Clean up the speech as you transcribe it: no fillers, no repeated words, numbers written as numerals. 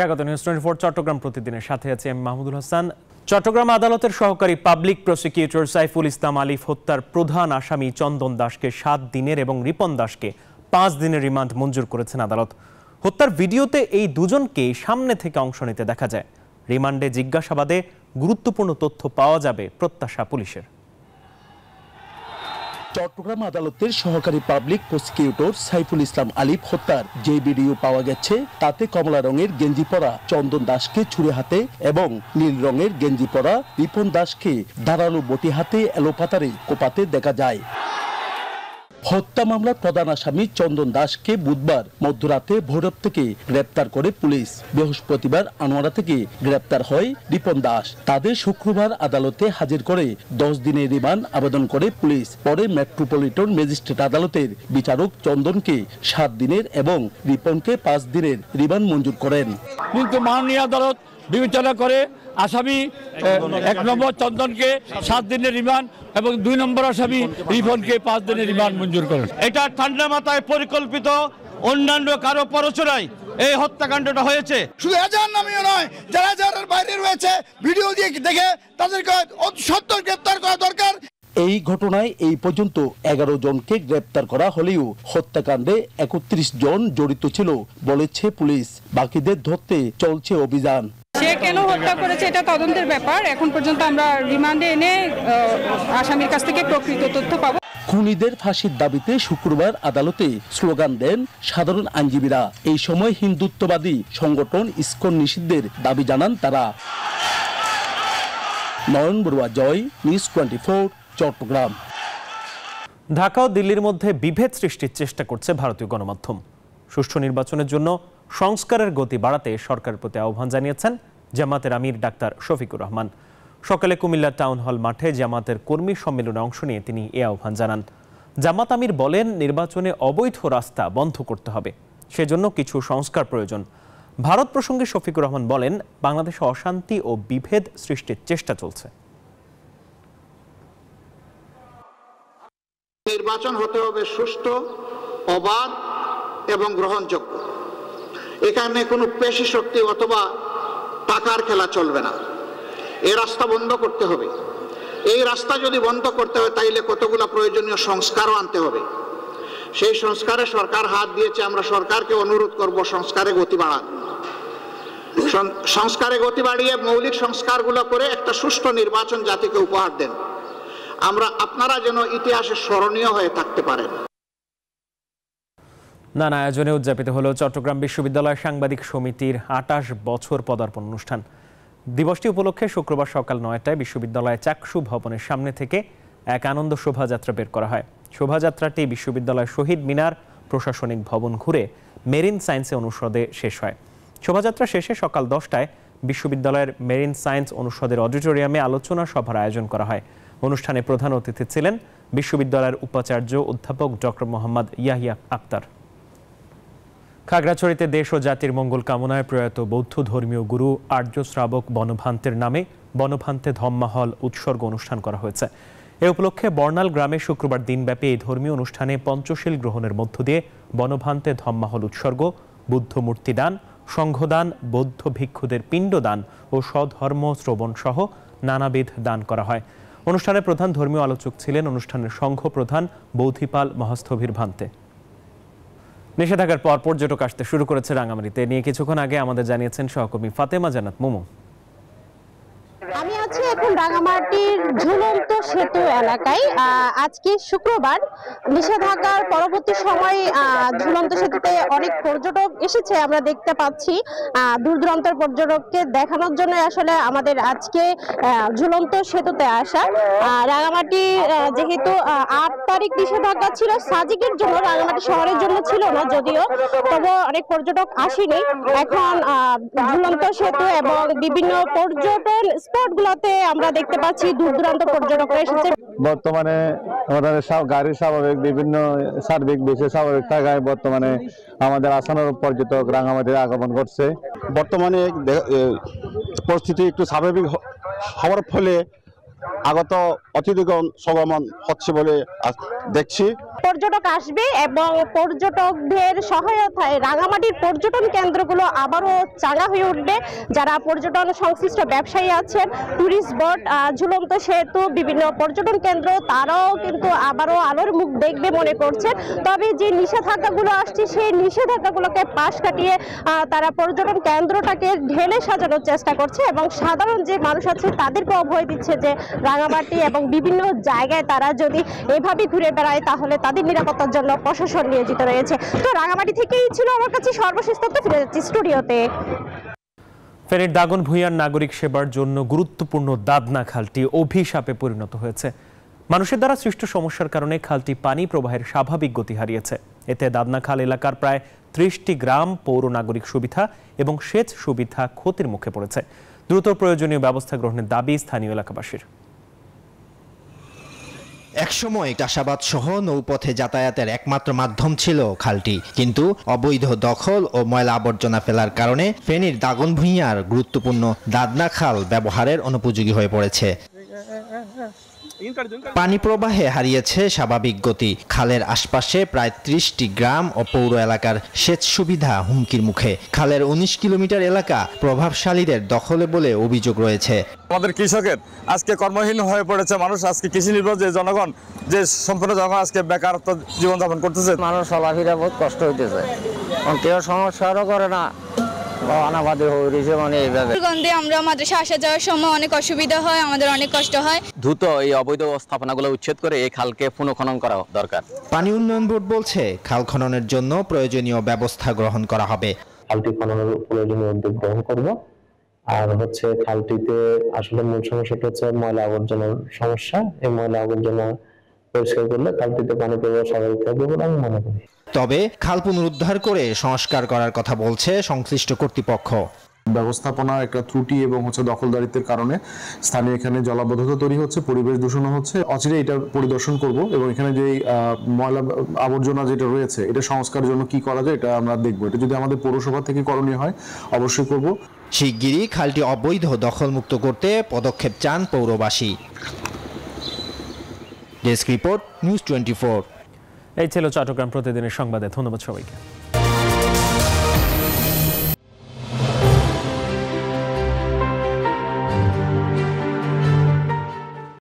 স্বাগত নিউজ 24 চট্টগ্রাম প্রতিদিনের সাথে আছি আমি মাহমুদুল হাসান। চট্টগ্রাম আদালতের সহকারী পাবলিক প্রসিকিউটর সাইফুল ইসলাম আলিফ হত্যার প্রধান আসামি চন্দন দাসকে 7 দিনের এবং রিপন দাসকে 5 দিনের রিমান্ড মঞ্জুর করেছেন আদালত। হত্যার ভিডিওতে এই দুজনকে সামনে থেকে অংশ নিতে দেখা যায়। রিমান্ডে জিজ্ঞাসাবাদে গুরুত্বপূর্ণ তথ্য পাওয়া যাবে প্রত্যাশা পুলিশের। চট্টগ্রাম আদালতের সহকারী পাবলিক প্রসিকিউটর সাইফুল ইসলাম আলিফ হত্যার যে ভিডিও পাওয়া গেছে তাতে কমলা রঙের গেঞ্জি পরা চন্দন দাসকে ছুরি হাতে এবং নীল রঙের গেঞ্জি পরা রিপন দাসকে ধারালো বটি হাতে এলোপাতাড়ি কোপাতে দেখা যায়। হত্যা মামলার প্রধান আসামি চন্দন দাসকে বুধবার মধ্যরাতে ভৈরব থেকে গ্রেপ্তার করে পুলিশ। বৃহস্পতিবার আনোয়ারা থেকে গ্রেপ্তার হয় রিপন দাস। তাদের শুক্রবার আদালতে হাজির করে 10 দিনের রিমান্ড আবেদন করে পুলিশ। পরে মেট্রোপলিটন ম্যাজিস্ট্রেট আদালতের বিচারক চন্দনকে 7 দিনের এবং রিপনকে 5 দিনের রিমান্ড মঞ্জুর করেন। কিন্তু মাননীয় আদালত বিবেচনা করে আসামি 1 নম্বর চন্দনকে 7 দিনের রিমান্ড এবং 2 নম্বর আসামি রিপনকে 5 দিনের রিমান্ড মঞ্জুর করেন। এটা ঠান্ডা মাথায় পরিকল্পিত, অন্যান্য কারো প্ররোচনায় এই হত্যাকাণ্ডটা হয়েছে। শুধু এজাহার নামিয়ে নয়, যারা এজাহারের বাইরে রয়েছে ভিডিও দিয়ে দেখে তাদেরকে সত্তর গ্রেপ্তার করা দরকার। এই ঘটনায় এই পর্যন্ত 11 জনকে গ্রেপ্তার করা হলেও হত্যাকাণ্ডে 31 জন জড়িত ছিল বলেছে পুলিশ। বাকিদের ধরতে চলছে অভিযান। সে কেন হত্যা করেছে এটা তদন্তের ব্যাপার। এখন পর্যন্ত আমরা রিমান্ডে এনে আসামির কাছ থেকে প্রকৃত তথ্য পাবো। খুনিদের ফাঁসির দাবিতে শুক্রবার আদালতে স্লোগান দেন সাধারণ আইনজীবীরা। এই সময় হিন্দুত্ববাদী সংগঠন ইসকন নিষিদ্ধের দাবি জানান তারা। নয়ন বড়ুয়া জয়, নিউজ 24 চট্টগ্রাম। ঢাকা ও দিল্লির মধ্যে বিভেদ সৃষ্টির চেষ্টা করছে ভারতীয় গণমাধ্যম। সুষ্ঠু নির্বাচনের জন্য সংস্কারের গতি বাড়াতে সরকারের প্রতি আহ্বান জানিয়েছেন জামাতের আমির ডাক্তার শফিকুর রহমান। সকালে কুমিল্লা টাউন হল মাঠে জামাতের কর্মী সম্মেলনে অংশ নিয়ে তিনি এ আহ্বান জানান। জামাত আমির বলেন, নির্বাচনে অবৈধ রাস্তা বন্ধ করতে হবে, সেজন্য কিছু সংস্কার প্রয়োজন। ভারত প্রসঙ্গে শফিকুর রহমান বলেন, বাংলাদেশে অশান্তি ও বিভেদ সৃষ্টির চেষ্টা চলছে। নির্বাচন হতে হবে সুষ্ঠু, অবাধ এবং গ্রহণযোগ্য। এখানে কোনো পেশি শক্তি অথবা টাকার খেলা চলবে না। এই রাস্তা বন্ধ করতে হবে। এই রাস্তা যদি বন্ধ করতে হয় তাইলে কতগুলো প্রয়োজনীয় সংস্কারও আনতে হবে। সেই সংস্কারে সরকার হাত দিয়েছে। আমরা সরকারকে অনুরোধ করব সংস্কারে গতি বাড়ান। সংস্কারে গতি বাড়িয়ে মৌলিক সংস্কারগুলো করে একটা সুষ্ঠু নির্বাচন জাতিকে উপহার দেন। আপনারা যেন ইতিহাসে স্মরণীয় হয়ে থাকতে পারেন। নানা আয়োজনে উদযাপিত হল চট্টগ্রাম বিশ্ববিদ্যালয় সাংবাদিক সমিতির 28 বছর পদার্পণ অনুষ্ঠান। দিবসটি উপলক্ষে শুক্রবার সকাল 9টায় বিশ্ববিদ্যালয় চাকসু ভবনের সামনে থেকে এক আনন্দ শোভাযাত্রা বের করা হয়। শোভাযাত্রাটি বিশ্ববিদ্যালয় শহীদ মিনার, প্রশাসনিক ভবন ঘুরে মেরিন সায়েন্স অনুষদে শেষ হয়। শোভাযাত্রা শেষে সকাল 10টায় বিশ্ববিদ্যালয়ের মেরিন সায়েন্স অনুষদের অডিটোরিয়ামে আলোচনা সভার আয়োজন করা হয়। অনুষ্ঠানে প্রধান অতিথি ছিলেন বিশ্ববিদ্যালয়ের উপাচার্য অধ্যাপক ডক্টর মোহাম্মদ ইয়াহিয়া আক্তার। খাগড়াছড়িতে দেশ ও জাতির মঙ্গল কামনায় প্রয়াত বৌদ্ধ ধর্মীয় গুরু আর্য শ্রাবক বনভান্তের নামে বনভান্তে ধম্মাহল উৎসর্গ অনুষ্ঠান করা হয়েছে। এ উপলক্ষে বর্ণাল গ্রামে শুক্রবার দিনব্যাপী এই ধর্মীয় অনুষ্ঠানে পঞ্চশীল গ্রহণের মধ্য দিয়ে বনভান্তে ধম্মাহল উৎসর্গ, বুদ্ধ মূর্তি দান, সংঘদান, বৌদ্ধ ভিক্ষুদের পিণ্ডদান ও স্বধর্ম শ্রবণ সহ নানাবিধ দান করা হয়। অনুষ্ঠানে প্রধান ধর্মীয় আলোচক ছিলেন অনুষ্ঠানের সংঘ প্রধান বৌদ্ধিপাল মহাস্থবির ভান্তে। নিষেধাজ্ঞার পর পর্যটক আসতে শুরু করেছে রাঙামাটিতে। নিয়ে কিছুক্ষণ আগে আমাদের জানিয়েছেন সহকর্মী ফাতেমা জান্নাত মোমো। আমি আছি এখন রাঙামাটির ঝুলন্ত সেতু এলাকায়। আজকে শুক্রবার, নিষেধাজ্ঞার পরবর্তী সময় ঝুলন্ত সেতুতে অনেক পর্যটক এসেছে। আমরা দেখতে পাচ্ছি দূর দূরান্তের পর্যটককে দেখানোর জন্য আসলে আমাদের আজকে ঝুলন্ত সেতুতে আসা। রাঙামাটি যেহেতু 8 তারিখ নিষেধাজ্ঞা ছিল সাজিকের জন্য, রাঙামাটি শহরের জন্য ছিল না যদিও, তবে অনেক পর্যটক আসেনি। এখন ঝুলন্ত সেতু এবং বিভিন্ন পর্যটন স্পটগুলোতে আমরা দেখতে পাচ্ছি দূর দূরান্ত পর্যটকরা এসেছে। বর্তমানে আমাদের গাড়ি স্বাভাবিক, বিভিন্ন সার্বিক বিষয় স্বাভাবিক থাকায় বর্তমানে আমাদের আসানোর পর্যটক রাঙামাটিতে আগমন করছে। বর্তমানে পরিস্থিতি একটু স্বাভাবিক হওয়ার ফলে আগত অতিথিগণ সগমন হচ্ছে বলে দেখছি। পর্যটক আসবে এবং পর্যটকদের সহায়তায় রাঙামাটির পর্যটন কেন্দ্রগুলো আবারও চাঙ্গা হয়ে উঠবে। যারা পর্যটন সংশ্লিষ্ট ব্যবসায়ী আছেন, ট্যুরিস্ট বোর্ড, ঝুলন্ত সেতু, বিভিন্ন পর্যটন কেন্দ্র, তারাও কিন্তু আবারও আলোর মুখ দেখবে মনে করছেন। তবে যে নিষেধাজ্ঞাগুলো আসছে সেই নিষেধাজ্ঞাগুলোকে পাশ কাটিয়ে তারা পর্যটন কেন্দ্রটাকে ঢেলে সাজানোর চেষ্টা করছে এবং সাধারণ যে মানুষ আছে তাদেরকে অভয় দিচ্ছে যে রাঙামাটি এবং বিভিন্ন জায়গায় তারা যদি এভাবে ঘুরে বেড়ায় তাহলে তাদের নিরাপত্তার জন্য প্রশাসন নিয়োজিত রয়েছে। তো রাঙামাটি থেকেই ছিল আমার কাছে সর্বশেষ তথ্য, ফিরে যাচ্ছি স্টুডিওতে। ফেনীর দাগনভূঞার নাগরিক সেবার জন্য গুরুত্বপূর্ণ দাদনা খালটি অভিশাপে পরিণত হয়েছে। মানুষের দ্বারা সৃষ্ট সমস্যার কারণে খালটি পানি প্রবাহের স্বাভাবিক গতি হারিয়েছে। এতে দাদনা খাল এলাকার প্রায় 30টি গ্রাম, পৌর নাগরিক সুবিধা এবং সেচ সুবিধা ক্ষতির মুখে পড়েছে। দ্রুত প্রয়োজনীয় ব্যবস্থা গ্রহণের দাবি স্থানীয় এলাকাবাসীর। একসময় চাষাবাদ সহ নৌপথে যাতায়াতের একমাত্র মাধ্যম ছিল খালটি, কিন্তু অবৈধ দখল ও ময়লা আবর্জনা ফেলার কারণে ফেনীর দাগনভূঞার গুরুত্বপূর্ণ দাদনা খাল ব্যবহারের অনুপযোগী হয়ে পড়েছে। পানি প্রবাহে হারিয়েছে স্বাভাবিক গতি। খালের আশপাশে প্রায় 30টি গ্রাম ও পৌর এলাকার সেচ সুবিধা হুমকির মুখে। খালের 19 কিলোমিটার এলাকা প্রভাবশালীদের দখলে বলে অভিযোগ রয়েছে। আমাদের কৃষকের আজকে কর্মহীন হয়ে পড়েছে মানুষ, আজকে কৃষি নির্ভর যে জনগণ, যে সম্পূর্ণ জনগণ আজকে বেকারত্ব জীবনযাপন করতেছে। মানুষ চলাফেরা বহুত কষ্ট হইতেছে, কেউ সমস্যারও করে না, আমরা মাদ্রাসা আসা যাওয়ার সময় অনেক অসুবিধা হয়, আমাদের অনেক কষ্ট হয়। দ্রুত এই অবৈধ স্থাপনাগুলো উচ্ছেদ করে এই খালকে পুনঃখনন করা দরকার। পানি উন্নয়ন বোর্ড বলছে খাল খননের জন্য প্রয়োজনীয় ব্যবস্থা গ্রহণ করা হবে। খালটি খননের প্রয়োজনীয় উদ্যোগ গ্রহণ করব। আর হচ্ছে খালটিতে আসলে মূল সমস্যাটা হচ্ছে ময়লা আবর্জনার সমস্যা। এই ময়লা আবর্জনা পরিষ্কার করলে খালটিতে পানি প্রবাহ স্বাভাবিক থাকবে বলে আমি মনে করি। তবে খাল পুনরুদ্ধার করে সংস্কার করার কথা বলছে সংশ্লিষ্ট কর্তৃপক্ষ। ব্যবস্থাপনার একটা ত্রুটি এবং দখলদারিত্বের কারণে স্থানীয় এখানে জলাবদ্ধতা তৈরি হচ্ছে, পরিবেশ দূষণ হচ্ছে। অচিরে এটা পরিদর্শন করব এবং এখানে যে ময়লা আবর্জনা যেটা রয়েছে এটা সংস্কারের জন্য কি করা যায় এটা আমরা দেখব। এটা যদি আমাদের পৌরসভা থেকে করণীয় হয় অবশ্যই করব। শিগগিরই খালটি অবৈধ দখলমুক্ত করতে পদক্ষেপ চান পৌরবাসী। Desk report, news 24। এই ছিল চট্টগ্রাম প্রতিদিনের সংবাদে। ধন্যবাদ সবাইকে।